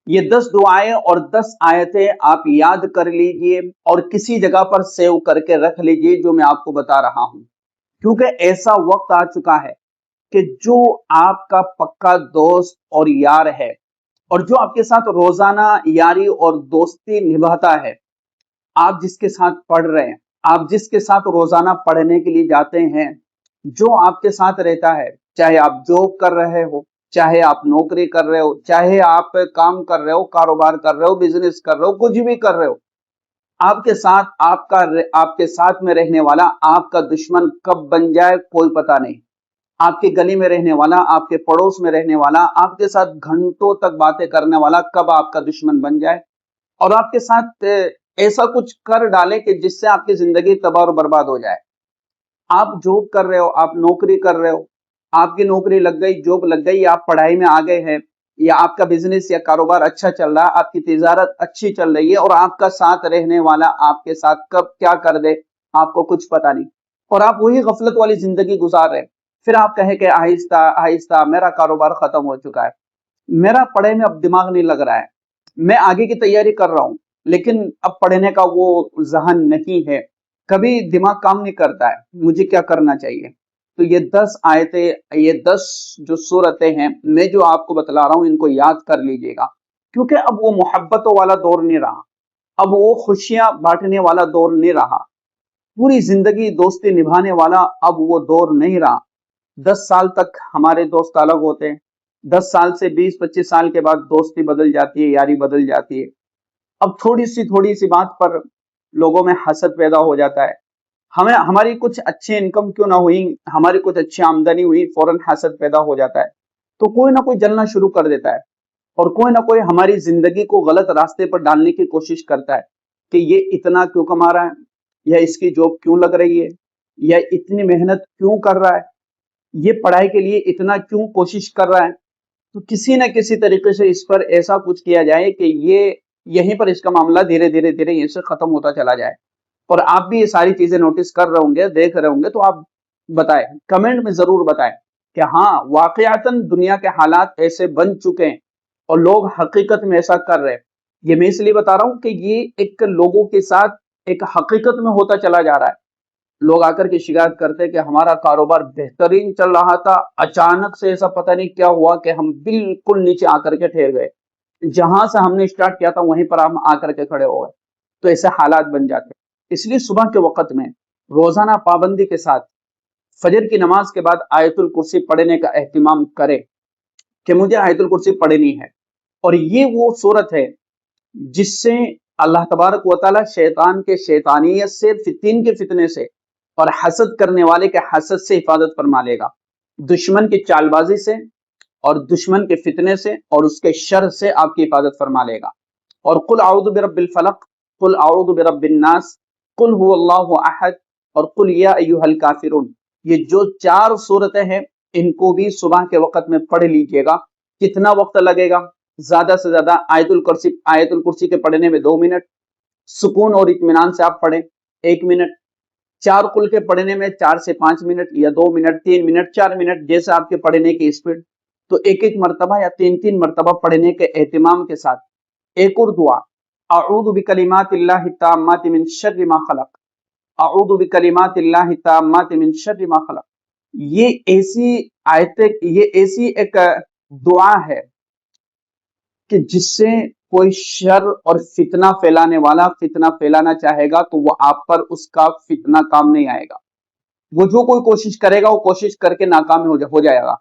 یہ 10 دعائیں اور 10 آیتیں آپ یاد کر لیجئے اور کسی جگہ پر سیو کر کے رکھ لیجئے جو میں آپ کو بتا رہا ہوں، کیونکہ ایسا وقت آ چکا ہے کہ جو آپ کا پکا دوست اور یار ہے اور جو آپ کے ساتھ روزانہ یاری اور دوستی نبھاتا ہے، آپ جس کے ساتھ پڑھ رہے ہیں، آپ جس کے ساتھ روزانہ پڑھنے کے لیے جاتے ہیں، جو آپ کے ساتھ رہتا ہے، چاہے آپ جاب کر رہے ہو، چاہے آپ نوکری کر رہے ہو، چاہے آپ کام کر رہے ہو، کاروبار کر رہے ہو، بزنس کر رہے ہو، کچھ بھی کر رہے ہو، آپ کے ساتھ آپ کے ساتھ میں رہنے والا آپ کا دشمن کب بن جائے کوئی پتہ نہیں۔ آپ کی گلی میں رہنے والا، آپ کے پڑوس میں رہنے والا، آپ کے ساتھ گھنٹوں تک باتیں کرنے والا کب آپ کا دشمن بن جائے اور آپ کے ساتھ ایسا کچھ کر ڈالے کہ جس سے آپ کی زندگی تباہ اور برباد ہو جائے۔ آپ جاب کر رہے ہو، آپ نوکری کر رہے ہو، آپ کی نوکری لگ گئی، جاب لگ گئی، آپ پڑھائی میں آ گئے ہیں، یا آپ کا بزنس یا کاروبار اچھا چل رہا ہے، آپ کی تجارت اچھی چل رہی ہے اور آپ کا ساتھ رہنے والا آپ کے ساتھ کب کیا کر دے آپ کو کچھ پتا نہیں، اور آپ وہی غفلت والی زندگی گزار رہے ہیں۔ پھر آپ کہیں کہ آہستہ آہستہ میرا کاروبار ختم ہو چکا ہے، میرا پڑھائی میں اب دماغ نہیں لگ رہا ہے، میں آگے کی تیاری کر رہا ہوں لیکن اب پڑھنے کا وہ ذہن نہیں ہے، کبھی دماغ کام نہیں کرتا ہے، مجھے کیا کرنا چاہیے؟ تو یہ 10 آیتیں، یہ 10 جو سورتیں ہیں میں جو آپ کو بتلا رہا ہوں ان کو یاد کر لیجئے گا، کیونکہ اب وہ محبتوں والا دور نہیں رہا، اب وہ خوشیاں بانٹنے والا دور نہیں رہا، پوری زندگی دوستی نبھانے والا اب وہ دور نہیں رہا۔ 10 سال تک ہمارے دوست الگ ہوتے ہیں، 10 سال سے 20-25 سال کے بعد دوستی بدل جاتی ہے، یاری بدل جاتی ہے۔ اب تھوڑی سی بات پر لوگوں میں حسد پیدا ہو جاتا ہے، ہماری کچھ اچھی انکم کیوں نہ ہوئی، ہماری کچھ اچھی آمدنی ہوئی، فوراً حسد پیدا ہو جاتا ہے، تو کوئی نہ کوئی جلنا شروع کر دیتا ہے اور کوئی نہ کوئی ہماری زندگی کو غلط راستے پر ڈالنے کی کوشش کرتا ہے کہ یہ اتنا کیوں کما رہا ہے، یا اس کی جاب کیوں لگ رہی ہے، یا اتنی محنت کیوں کر رہا ہے، یہ پڑھائی کے لیے اتنا کیوں کوشش کر رہا ہے۔ تو کسی نہ کسی طریقے سے اس پر ایسا کچھ کیا جائے کہ یہ یہیں پر اس کا معاملہ دھیرے دھیرے یہ سے ختم ہوتا چلا جائے۔ اور آپ بھی یہ ساری چیزیں نوٹس کر رہے ہوں گے، دیکھ رہے ہوں گے، تو آپ بتائیں، کمنٹ میں ضرور بتائیں کہ ہاں واقعتاً دنیا کے حالات ایسے بن چکے ہیں اور لوگ حقیقت میں ایسا کر رہے ہیں۔ یہ میں اس لیے بتا رہا ہوں کہ یہ ایک لوگوں کے ساتھ ایک حقیقت میں ہوتا چلا جا رہا ہے۔ لوگ آ کر کے شکایت کرتے کہ ہمارا کاروبار بہترین چل رہا تھا، اچانک سے ایسا پتہ نہیں کیا ہوا کہ ہم بالکل نیچے آ کر کے ٹھہر گئے، جہاں سے ہم نے اسٹارٹ کیا تھا وہیں پر ہم آ کر کے کھڑے ہو گئے۔ تو ایسے حالات بن جاتے ہیں، اس لیے صبح کے وقت میں روزانہ پابندی کے ساتھ فجر کی نماز کے بعد آیت الکرسی پڑھنے کا اہتمام کرے کہ مجھے آیت الکرسی پڑھنی ہے۔ اور یہ وہ صورت ہے جس سے اللہ تبارک و تعالی شیطان کے شیطانیت سے، فتین کے فتنے سے اور حسد کرنے والے کے حسد سے حفاظت فرما لے گا، دشمن کی چال بازی سے اور دشمن کے فتنے سے اور اس کے شر سے آپ کی حفاظت فرما لے گا۔ اور قل اعوذ برب الفلق، قل اعوذ برب الناس، قل هو اللہ احد اور قل یا ایھا الکافرون، یہ جو 4 صورتیں ہیں ان کو بھی صبح کے وقت میں پڑھ لیجئے گا۔ کتنا وقت لگے گا؟ زیادہ سے زیادہ آیت الکرسی کے پڑھنے میں 2 منٹ، سکون اور اطمینان سے آپ پڑھیں 1 منٹ، 4 قل کے پڑھنے میں 4 سے 5 منٹ یا 2 منٹ، 3 منٹ، 4 منٹ، جیسے آپ کے پڑھنے کی اسپیڈ، تو ایک مرتبہ یا 3 مرتبہ پڑھنے کے اہتمام کے ساتھ ایک اور دعا، اعوذ بکلمات اللہ التامات من شر ما خلق، اعوذ بکلمات اللہ التامات من شر ما خلق، یہ ایسی ایک دعا ہے کہ جس سے کوئی شر اور فتنہ پھیلانے والا فتنہ پھیلانا چاہے گا تو وہ آپ پر اس کا فتنہ کام نہیں آئے گا، وہ جو کوئی کوشش کرے گا وہ کوشش کر کے ناکام ہو جائے گا۔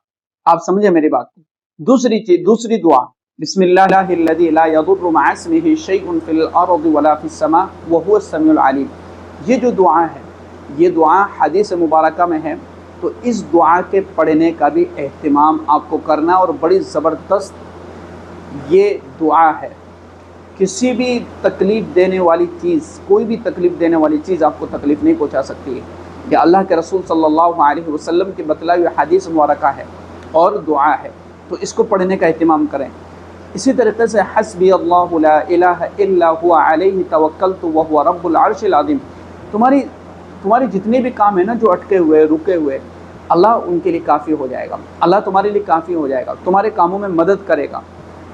آپ سمجھے میری بات کو؟ دوسری دعا، بسم اللہ الذی لا یضر مع اسمہ شیء فی الارض ولا فی السماء وہو السمیع العلیم، یہ جو دعا ہے یہ دعا حدیث مبارکہ میں ہے، تو اس دعا کے پڑھنے کا بھی اہتمام آپ کو کرنا ہے، اور بڑی زبردست یہ دعا ہے۔ کسی بھی تکلیف دینے والی چیز، کوئی بھی تکلیف دینے والی چیز آپ کو تکلیف نہیں پہنچا سکتی ہے، یہ اللہ کے رسول صلی اللہ علیہ وسلم کی بتلائی ہوئی حدیث مبارکہ ہے اور دعا ہے، تو اس کو پڑھنے کا اہتمام کریں۔ اسی طریقے سے حسبی اللہ لا الہ الا هو علیہ توکلت وہو رب العرش العظیم، تمہاری جتنے بھی کام ہیں نا جو اٹکے ہوئے، رکے ہوئے، اللہ ان کے لیے کافی ہو جائے گا، اللہ تمہارے لیے کافی ہو جائے گا، تمہارے کاموں میں مدد کرے گا۔